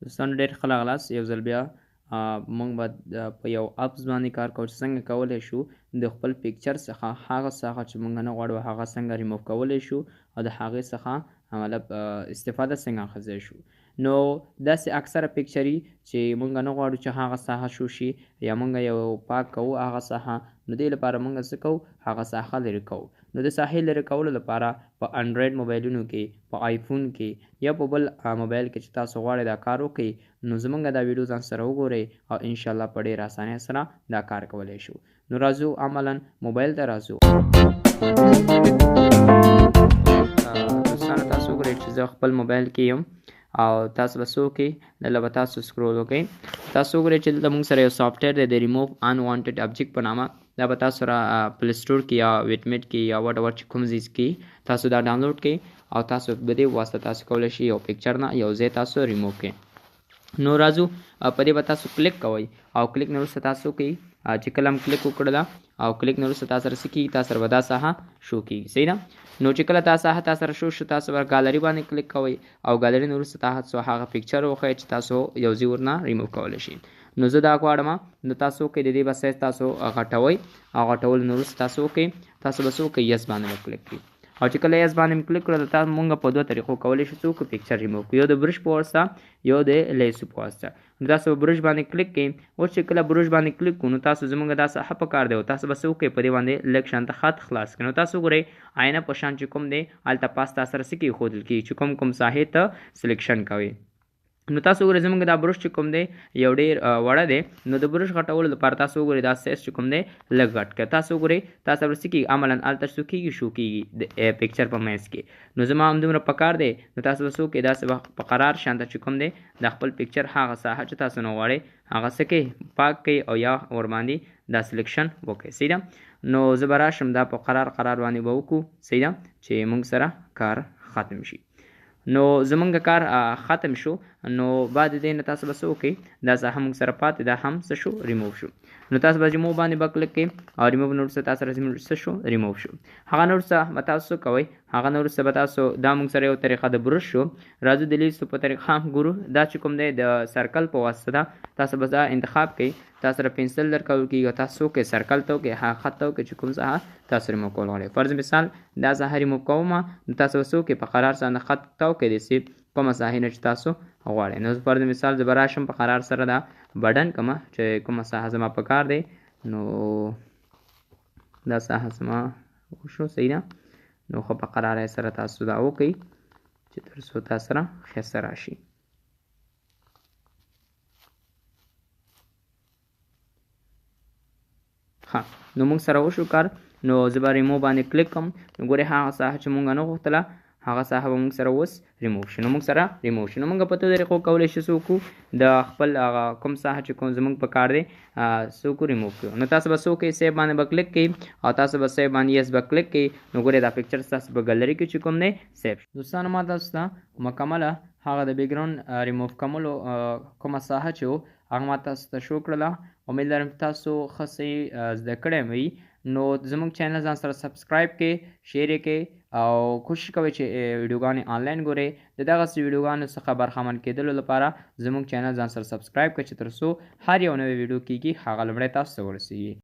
دوستانو ډېر ښه راغلاست. یو ځل بیا موږ به په یو اپس باندې کار کوو چې څنګه کولی شو د خپل پکچر څخه هغه ساحه چې موږ نه غواړو هغه څنګه ریموف کولی شو او د هغې څخه مطلب استفاده څنګه اخیستی شو. نو داسې اکثره پکچري چې موږ نه غواړو چې هغه ساحه شو شي یا موږ یو پاک کوو هغه ساحه، نو دې لپاره موږ څه کوو، هغه ساحه لرې کوو. نو د ساحې لرې کولو لپاره په انډراید موبایلونو کې، په آیفون کې یا په بل موبایل کې چې تاسو غواړئ دا کار وکړئ، نو زموږ دا ویډیو ځان سره وګورئ او انشاءالله په ډېر اسانۍ سره دا کار کولی شو. نو راځو عملا موبایل ته راځو. دوستانو تاسو وګورئ چې زه خپل موبایل کې یم او تاسو به څه وکړئ، دلته به تاسو سکرول وکړئ. تاسو وګورئ چې دلته موږ سره یو سافټویر دی د ریموو انوانټډ ابجیکټ په نامه. دا به تاسو را پلی سټور کې یا ویټمیټ کې یا وټ ایور چې کوم ځای کې تاسو دا ډاونلوډ کړئ او تاسو په دې واسطه تاسو کولی شئ یو پکچر نه یو ځای تاسو ریموو کړئ. نو راځو په دې به تاسو کلیک کوئ او کلیک نه وروسته تاسو کوئ چې کله هم کلیک وکړله او کلیک نه وروسته تاسو سره څه کېږي، تاسو سره به دا ساحه شو کېږي. صحیح ده. نو چې کله دا ساحه تاسو سره شو تاسو به ګالري باندې کلیک کوئ او ګالري نه وروسته تاسو هغه پکچر وښیئ چې تاسو یو ځای ورنه ریموو کولی شئ. نو زه دا غواړم، نو تاسو وکړئ د دې به سایز تاسو غټوئ او غټولو نه وروسته تاسو وکړئ، تاسو به څه وکړئ، یس باندې به کلیک کړئ او چې کله یس باندې کلیک کړو تاسو مونږ په دوه طریقو کولی شو څوک پکچر ریموو کړو، یو د برش په واسطه یو د لیسو په واسطه. نو تاسو برش باندې کلیک کړئ. اوس چې کله برش باندې کلیک کړو نو تاسو زموږ دا ساحه په کار دی او تاسو به څه وکړئ، په دې باندې لږ شانته خط خلاص کړئ. نو تاسو وګورئ آینه په شان چې کوم دی هلته پاس تاسو سره څه کېښودل کېږي چې کوم ساحې ته سلیکشن کوئ. نو تاسو وګورئ زموږ دا برش چې کوم دی یو ډېر وړه دی، نو د برش غټولو لپاره تاسو وګورئ دا سایز چې کوم دی لږ غټ کړئ. تاسو وګورئ تاسو به څه کېږي، عملاً هلته څه کېږي، شو کېږي د پکچر په منځ کې. نو زما همدومره پکار دی، نو تاسو به څه وکړئ، داسې به په قرار شانته چې کوم دی د خپل پکچر هغه ساحه چې تاسو نه غواړئ هغه څه کړئ، پاک کړئ او یا ورباندې دا سلیکشن وکړئ. صحیح ده. نو زه به راشم دا په قرار باندې به وکړو. صحیح ده چې موږ سره کار ختم شي. نو زمونږ کار ختم شو. نو بعد دې نه تاسو به څه وکړئ، دا ساحه موږ سره پاتې دا هم څه شو، ریموو شو. نو تاسو به ریموو باندې به کلیک کړئ او ریموو نه وروسته تاسو سره څه شو، ریموو شو. هغه نه وروسته به تاسو څه کوئ، هغه نه وروسته به تاسو دا موږ سره یو طریقه د برش شو. راځو د لیستو په طریقه هم ګورو. دا چې کوم دی د سرکل په واسطه ده، تاسو به دا انتخاب کړئ. تاسو سره پنسل درکول کېږي، تاسو وکړئ سرکل ته وکړئ، هغه خط ته وکړئ چې کوم ساحه تاسو ریموو کول غواړئ. فرض مثال دا ساحه ریموو کوم، نو تاسو به څه وکړئ، په قرار سره خط ته وکړئ داسې کومه ساحه نه چې تاسو غواړئ. نو فرض مثال زه به راشم په قرار سره دا بډن کومه چې کومه ساحه زما په کار دی، نو دا ساحه زما وشو. صحیح ده. نو خو په قرار سره تاسو دا وکړئ چې تر څو تاسو سره ښایسته راشي. ها نو موږ سره وشو کار. نو زه به ریموو باندې کلیک کوم. نو ګورئ هغه ساحه چې موږ نه غوښتله هغه ساحه به موږ سره اوس ریموو شي. نو موږ سره ریموو شي. نو موږ په دې طریقو کولی شو څه وکړو، د خپل هغه کوم ساحه چې کوم زموږ په کار دی څه وکړو، ریموو کړو. نو تاسو به څه وکړئ، سیو باندې به کلیک کړئ او تاسو به سیو باندې یس به کلیک کړئ. نو ګورئ دا پکچر ستاسو په ګالري کې چې کوم دی سیو شو. دوستانو ما تاسو ته مکمله هغه د بیکګراوند ریموو کولو کومه ساحه چې و هغه ما تاسو ته شو کړله. امید لرم تاسو ښه صحیح زده کړی وي. نو زموږ چینل ځان سره سبسکرایب کړئ، شیر یې کړئ او کوشش کوئ چې ویډیوګانې آنلاین ګورئ. د دغسې ویډیوګانو څخه برخمن کېدلو لپاره زموږ چینل ځان سره سبسکرایب کړئ چې تر څو هر یو نوی ویډیو کېږي هغه لومړی تاسو ته ورسیږي.